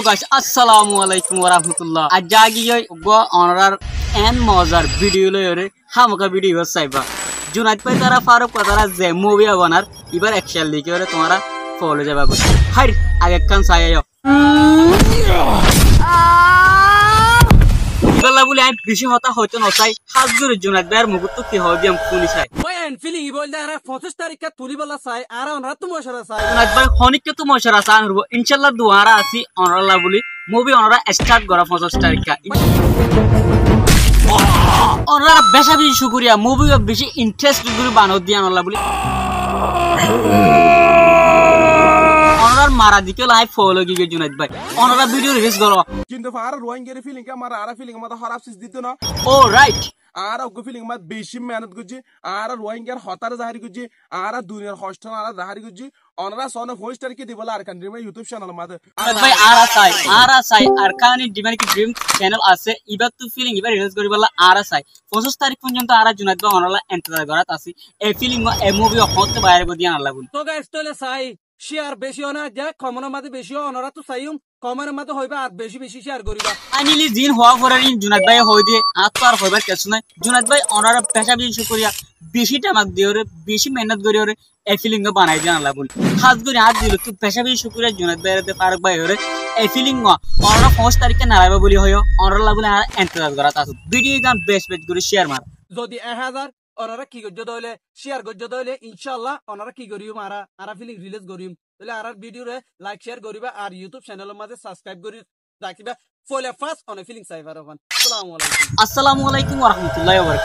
Hello guys, Assalamualaikum warahmatullah. Ajagi yoy go onarar en mozar video lo yore hamka video saiba. Junat pai tara Faruk patara je movie banar ibar action like yore tomara follow jaba go. Har age kan saya yo. Iballa boli ai bishi hota hoyto nosai hazur Junat bar muguttu ki hobi am kuni sai. وين فيلينغ بقول ده أنا فوتوش تاريخ تولي بالله ساي أنا ونرتو مشهور ساي Junat bar honik ke tu moshara san hurbo inshallah duara asi onaralla boli movie onara start gora photos tarika. Onara besha bishi shukriya movie bishi interest guru bano diyan onaralla boli. Onarar mara dike lai follow gi Junat bhai. Onara video release goro. কিন্তু fur রোহিঙ্গার feeling কে আমার আরা feeling মত খারাপ cis দিত না Oh right. আর ওগো feeling মত বেশি মেহনত গুজি আর রোহিঙ্গার হতার জাহারি গুজি আর দুনিয়ার হস্টন আর জাহারি গুজি অনরা সন হোস্টার কি দিবলা আর কান্ট্রি মে ইউটিউব চ্যানেল মত Junat bhai ara sai arkani divan ki dream channel ase ibar tu feeling ibar release gori bala ara sai 25 tarikh পর্যন্ত ara Junat bhai onaralla enter gorat asi ei feeling ma ei movie hotte bayre go diyan Allah boli. তো guys তোলে সাই share বেশি না যা কমনের মধ্যে বেশি অনরা তো সাইম কমনের মধ্যে হইবা আর বেশি বেশি শেয়ার করিবা Anili zin hua forar in Junat bhai hoy de atwar hoibar kesu nai Junat bhai onara pesha bishi shukriya beshi tamak diore beshi mehnat gori ore ei feeling ga banai diyan Allah boli. Khas gori hat dilo tu pesha bishi shukriya Junat bhai re Faruk bhai ore ei feeling ma onara 5 tarikh ke naraiba boli hoyo onara boli ara enter gorat asu video gan best gori share mar যদি 1000 অনরা কি গজ্জ দলে share গজ্জ দলে ইনশাআল্লাহ অনরা কি করিও মারা আরা feeling release করিম তাহলে আরার ভিডিও রে লাইক শেয়ার করিবা আর ইউটিউব চ্যানেলের মধ্যে সাবস্ক্রাইব করি রাখিবা follow fast on feeling cyber আসসালামু আলাইকুম Assalamualaikum warahmatullahi wabarakatuh.